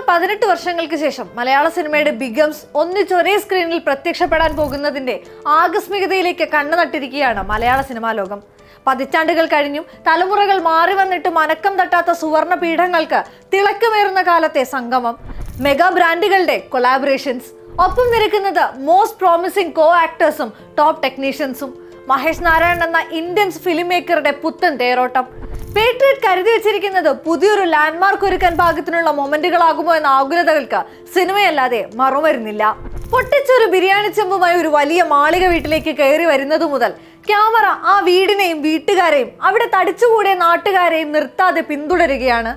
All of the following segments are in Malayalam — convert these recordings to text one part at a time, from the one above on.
18 വർഷങ്ങൾക്ക് ശേഷം മലയാള സിനിമയുടെ ബിഗംസ് ഒന്നിച്ചൊരേ സ്ക്രീനിൽ പ്രത്യക്ഷപ്പെടാൻ പോകുന്നതിന്റെ ആകസ്മികതയിലേക്ക് കണ്ണു നട്ടിരിക്കുകയാണ് മലയാള സിനിമാ ലോകം. പതിറ്റാണ്ടുകൾ കഴിഞ്ഞും തലമുറകൾ മാറി വന്നിട്ടും അനക്കം തട്ടാത്ത സുവർണ പീഠങ്ങൾക്ക് തിളക്കമേറുന്ന കാലത്തെ സംഗമം, മെഗാ ബ്രാൻഡുകളുടെ കൊളാബറേഷൻസ്, ഒപ്പം നിരക്കുന്നത് മോസ്റ്റ് പ്രോമിസിംഗ് കോ ആക്ടേഴ്സും ടോപ്പ് ടെക്നീഷ്യൻസും, മഹേഷ് നാരായൺ എന്ന ഇന്ത്യൻസ് ഫിലിം മേക്കറുടെ പുത്തൻ തേരോട്ടം. പേട്രിയറ്റ് കരുതി വെച്ചിരിക്കുന്നത് പുതിയൊരു ലാൻഡ്മാർക്ക് ഒരുക്കാൻ പാകത്തിനുള്ള മൊമെന്റുകളാകുമോ എന്ന ആകുലതകൾക്ക് സിനിമയല്ലാതെ മറുമരുന്നില്ല. പൊട്ടിച്ചൊരു ബിരിയാണി ചെമ്പുമായി ഒരു വലിയ മാളിക വീട്ടിലേക്ക് കയറി വരുന്നതു മുതൽ ക്യാമറ ആ വീടിനെയും വീട്ടുകാരെയും അവിടെ തടിച്ചുകൂടിയ നാട്ടുകാരെയും നിർത്താതെ പിന്തുടരുകയാണ്.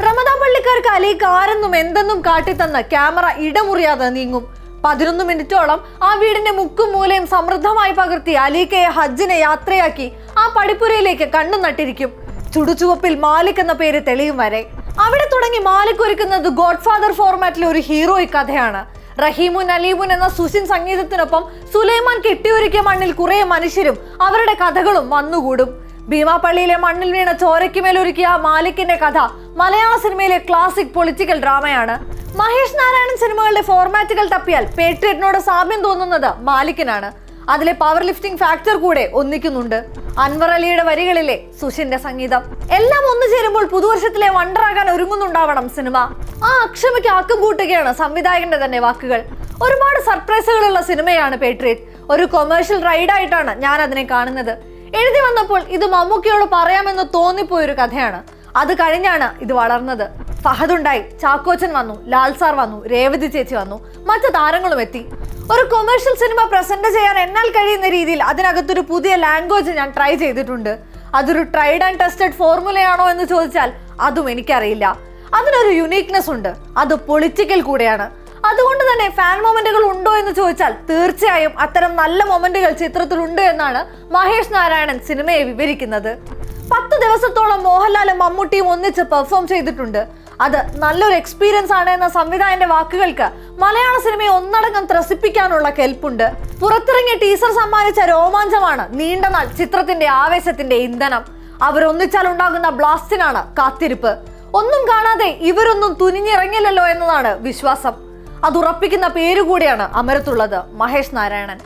റമദാൻ പള്ളിക്കാർക്ക് അലിക്ക് ആരെന്നും എന്തെന്നും കാട്ടിത്തന്ന് ക്യാമറ ഇടമുറിയാതെ നീങ്ങും. 11 മിനിറ്റോളം ആ വീടിന്റെ മുക്കും മൂലയും സമൃദ്ധമായി പകർത്തി അലീക്കയെ ഹജ്ജിനെ യാത്രയാക്കി ആ പടിപ്പുരയിലേക്ക് കണ്ണു നട്ടിരിക്കും. ചുടുചുവപ്പിൽ മാലിക് എന്ന പേര് തെളിയും വരെ. അവിടെ തുടങ്ങി മാലിക് ഒരുക്കുന്നത് ഗോഡ് ഫാദർ ഫോർമാറ്റിലെ ഒരു ഹീറോയിക് കഥയാണ്. റഹീമുൻ അലീമുൻ എന്ന സുഷിൻ സംഗീതത്തിനൊപ്പം സുലൈമാൻ കെട്ടിയൊരുക്കിയ മണ്ണിൽ കുറെ മനുഷ്യരും അവരുടെ കഥകളും വന്നുകൂടും. ഭീമാപള്ളിയിലെ മണ്ണിൽ വീണ ചോരയ്ക്കുമേലൊരുക്കിയ മാലിക്കിന്റെ കഥ മലയാള സിനിമയിലെ ക്ലാസിക് പൊളിറ്റിക്കൽ ഡ്രാമയാണ്. മഹേഷ് നാരായണൻ സിനിമകളുടെ ഫോർമാറ്റുകൾ തപ്പിയാൽ പേട്രിയറ്റിനോട് സാമ്യം തോന്നുന്നത് മാലിക്കിനാണ്. അതിലെ പവർ ലിഫ്റ്റിംഗ് ഫാക്ടർ കൂടെ ഒന്നിക്കുന്നുണ്ട്. അൻവർ അലിയുടെ വരികളിലെ സുഷിന്റെ സംഗീതം എല്ലാം ഒന്നു ചേരുമ്പോൾ പുതുവർഷത്തിലെ വണ്ടറാകാൻ ഒരുങ്ങുന്നുണ്ടാവണം സിനിമ. ആ അക്ഷമയ്ക്ക് ആക്കം കൂട്ടുകയാണ് സംവിധായകന്റെ തന്നെ വാക്കുകൾ. ഒരുപാട് സർപ്രൈസുകളുള്ള സിനിമയാണ് പേട്രിയറ്റ്. ഒരു കൊമേഴ്ഷ്യൽ റൈഡായിട്ടാണ് ഞാൻ അതിനെ കാണുന്നത്. എഴുതി വന്നപ്പോൾ ഇത് മമ്മൂക്കയോട് പറയാമെന്ന് തോന്നിപ്പോയൊരു കഥയാണ്. അത് കഴിഞ്ഞാണ് ഇത് വളർന്നത്. ഫഹദ് ഉണ്ടായി, ചാക്കോച്ചൻ വന്നു, ലാൽ സാർ വന്നു, രേവതി ചേച്ചി വന്നു, മറ്റു താരങ്ങളും എത്തി. ഒരു കൊമേഴ്ഷ്യൽ സിനിമ പ്രസന്റ് ചെയ്യാൻ എന്നാൽ കഴിയുന്ന രീതിയിൽ അതിനകത്തൊരു പുതിയ ലാംഗ്വേജ് ഞാൻ ട്രൈ ചെയ്തിട്ടുണ്ട്. അതൊരു ട്രൈഡ് ആൻഡ് ടെസ്റ്റഡ് ഫോർമുലയാണോ എന്ന് ചോദിച്ചാൽ അതും എനിക്കറിയില്ല. അതിനൊരു യുണീക്നെസ് ഉണ്ട്, അത് പൊളിറ്റിക്കൽ കൂടെയാണ്. അതുകൊണ്ട് തന്നെ ഫാൻ മൊമെന്റുകൾ ഉണ്ടോ എന്ന് ചോദിച്ചാൽ തീർച്ചയായും അത്തരം നല്ല മൊമെന്റുകൾ ചിത്രത്തിലുണ്ട് എന്നാണ് മഹേഷ് നാരായണൻ സിനിമയെ വിവരിക്കുന്നത്. 10 ദിവസത്തോളം മോഹൻലാലും മമ്മൂട്ടിയും ഒന്നിച്ച് പെർഫോം ചെയ്തിട്ടുണ്ട്. അത് നല്ലൊരു എക്സ്പീരിയൻസ് ആണ് എന്ന സംവിധായകന്റെ വാക്കുകൾക്ക് മലയാള സിനിമയെ ഒന്നടങ്കം ത്രസിപ്പിക്കാനുള്ള കെൽപ്പുണ്ട്. പുറത്തിറങ്ങിയ ടീസർ സമ്മാനിച്ച രോമാഞ്ചമാണ് നീണ്ടനാൾ ചിത്രത്തിന്റെ ആവേശത്തിന്റെ ഇന്ധനം. അവരൊന്നിച്ചാൽ ഉണ്ടാകുന്ന ബ്ലാസ്റ്റിനാണ് കാത്തിരിപ്പ്. ഒന്നും കാണാതെ ഇവരൊന്നും തുനിഞ്ഞിറങ്ങില്ലല്ലോ എന്നതാണ് വിശ്വാസം. അതുറപ്പിക്കുന്ന പേരുകൂടിയാണ് അമരത്തുള്ളത് മഹേഷ് നാരായണൻ.